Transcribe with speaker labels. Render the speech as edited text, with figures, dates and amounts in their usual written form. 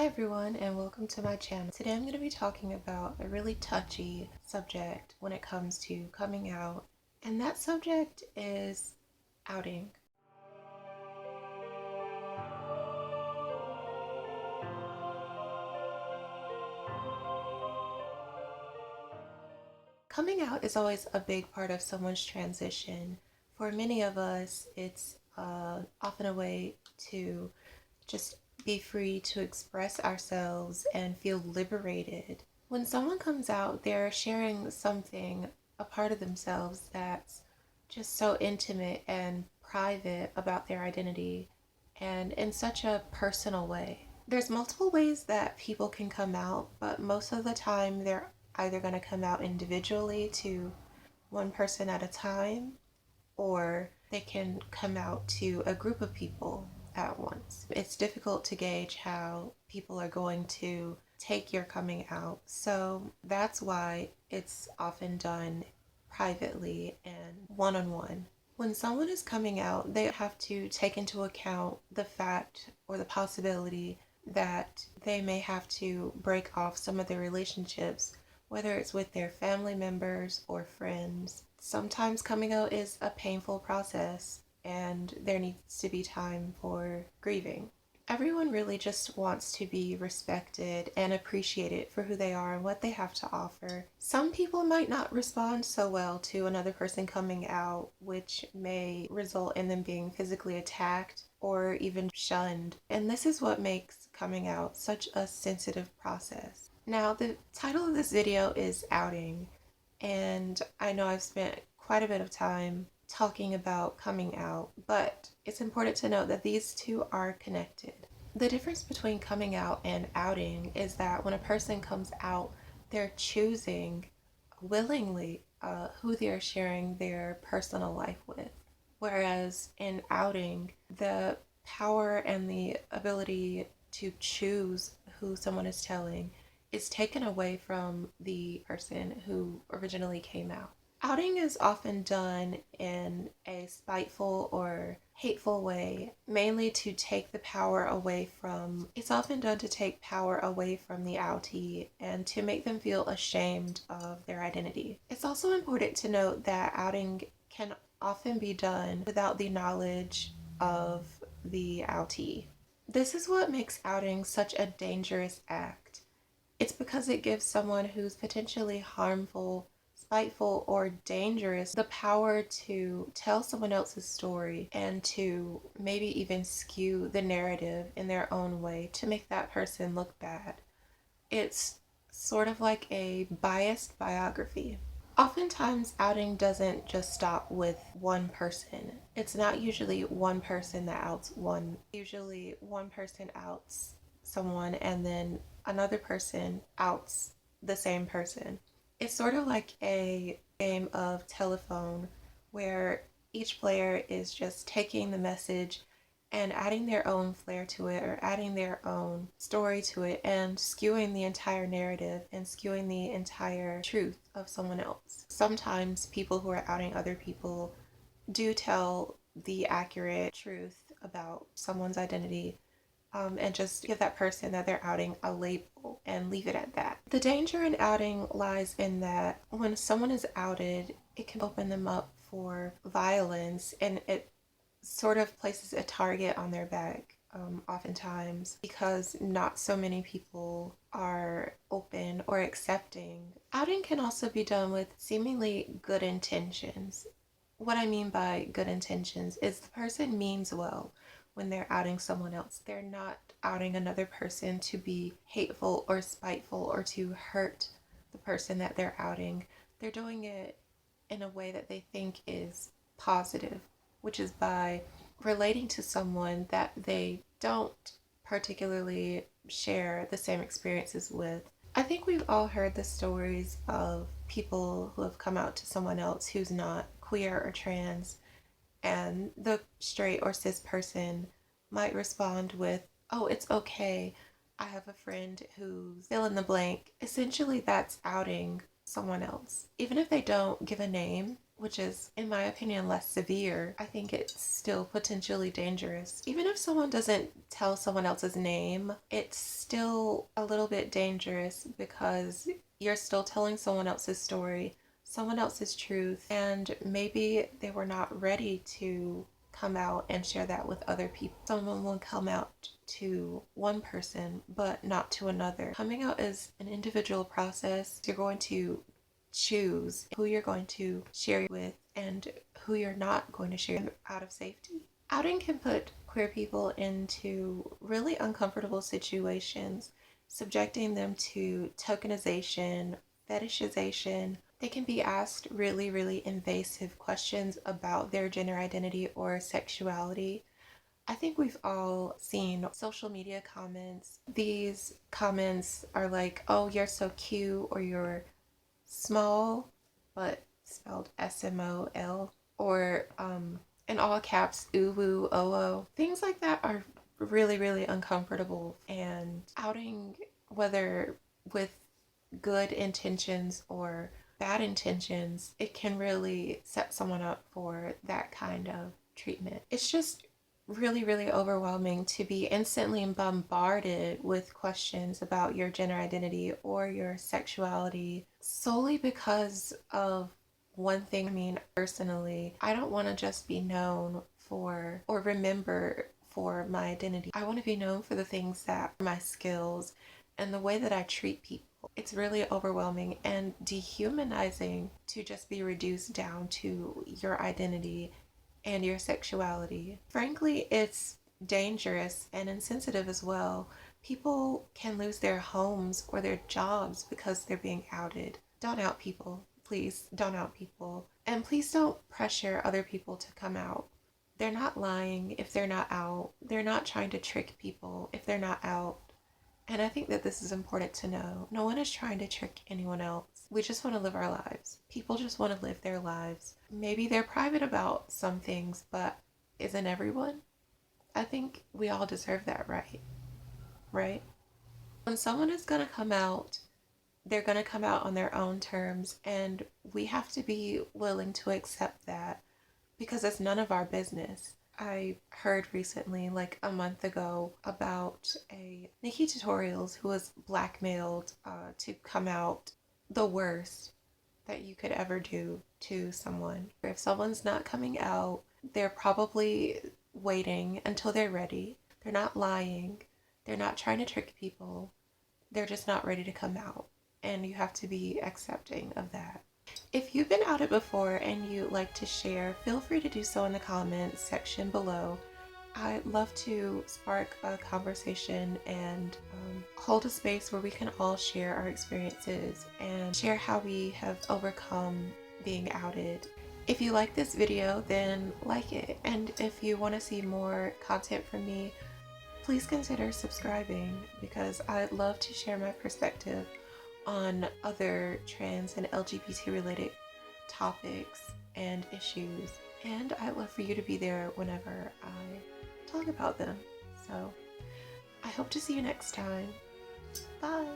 Speaker 1: everyone, and welcome to my channel. Today I'm going to be talking about a really touchy subject when it comes to coming out, and that subject is outing. Coming out is always a big part of someone's transition. For many of us, it's often a way to just be free to express ourselves and feel liberated. When someone comes out, they're sharing something, a part of themselves that's just so intimate and private about their identity and in such a personal way. There's multiple ways that people can come out, but most of the time they're either going to come out individually to one person at a time, or they can come out to a group of people at once. It's difficult to gauge how people are going to take your coming out, so that's why it's often done privately and one-on-one. When someone is coming out, they have to take into account the fact or the possibility that they may have to break off some of their relationships, whether it's with their family members or friends. Sometimes coming out is a painful process and there needs to be time for grieving. Everyone really just wants to be respected and appreciated for who they are and what they have to offer. Some people might not respond so well to another person coming out, which may result in them being physically attacked or even shunned. And this is what makes coming out such a sensitive process. Now, the title of this video is outing, and I know I've spent quite a bit of time talking about coming out, but it's important to note that these two are connected. The difference between coming out and outing is that when a person comes out, they're choosing willingly who they're sharing their personal life with. Whereas in outing, the power and the ability to choose who someone is telling is taken away from the person who originally came out. Outing is often done in a spiteful or hateful way, mainly to take the power away from, it's often done to take power away from the outie and to make them feel ashamed of their identity. It's also important to note that outing can often be done without the knowledge of the outie. This is what makes outing such a dangerous act. It's because it gives someone who's potentially harmful, spiteful, or dangerous the power to tell someone else's story and to maybe even skew the narrative in their own way to make that person look bad. It's sort of like a biased biography. Oftentimes, outing doesn't just stop with one person. It's not usually one person that outs one. Usually one person outs someone and then another person outs the same person. It's sort of like a game of telephone where each player is just taking the message and adding their own flair to it or adding their own story to it and skewing the entire narrative and skewing the entire truth of someone else. Sometimes people who are outing other people do tell the accurate truth about someone's identity, and just give that person that they're outing a label and leave it at that. The danger in outing lies in that when someone is outed, it can open them up for violence, and it sort of places a target on their back oftentimes, because not so many people are open or accepting. Outing can also be done with seemingly good intentions. What I mean by good intentions is the person means well when they're outing someone else. They're not outing another person to be hateful or spiteful or to hurt the person that they're outing. They're doing it in a way that they think is positive, which is by relating to someone that they don't particularly share the same experiences with. I think we've all heard the stories of people who have come out to someone else who's not queer or trans, and the straight or cis person might respond with, "Oh, it's okay. I have a friend who's fill in the blank." Essentially, that's outing someone else. Even if they don't give a name, which is, in my opinion, less severe, I think it's still potentially dangerous. Even if someone doesn't tell someone else's name, it's still a little bit dangerous because you're still telling someone else's story, someone else's truth, and maybe they were not ready to come out and share that with other people. Someone will come out to one person but not to another. Coming out is an individual process. You're going to choose who you're going to share with and who you're not going to share out of safety. Outing can put queer people into really uncomfortable situations, subjecting them to tokenization, fetishization. They can be asked really, really invasive questions about their gender identity or sexuality. I think we've all seen social media comments. These comments are like, oh, you're so cute, or you're small, but spelled SMOL, or in all caps, uwu, oo. Things like that are really, really uncomfortable. And outing, whether with good intentions or bad intentions, it can really set someone up for that kind of treatment. It's just really, really overwhelming to be instantly bombarded with questions about your gender identity or your sexuality solely because of one thing. I mean, personally, I don't want to just be known for or remember for my identity. I want to be known for the things that are my skills and the way that I treat people. It's really overwhelming and dehumanizing to just be reduced down to your identity and your sexuality. Frankly, it's dangerous and insensitive as well. People can lose their homes or their jobs because they're being outed. Don't out people. Please don't out people. And please don't pressure other people to come out. They're not lying if they're not out. They're not trying to trick people if they're not out. And I think that this is important to know. No one is trying to trick anyone else. We just want to live our lives. People just want to live their lives. Maybe they're private about some things, but isn't everyone? I think we all deserve that right? Right? When someone is going to come out, they're going to come out on their own terms, and we have to be willing to accept that because it's none of our business. I heard recently, like a month ago, about a Nikki Tutorials who was blackmailed to come out. The worst that you could ever do to someone. If someone's not coming out, they're probably waiting until they're ready. They're not lying. They're not trying to trick people. They're just not ready to come out. And you have to be accepting of that. If you've been outed before and you like to share, feel free to do so in the comments section below. I'd love to spark a conversation and hold a space where we can all share our experiences and share how we have overcome being outed. If you like this video, then like it. And if you want to see more content from me, please consider subscribing because I'd love to share my perspective on other trans and LGBT related topics and issues. And I'd love for you to be there whenever I talk about them. So I hope to see you next time. Bye.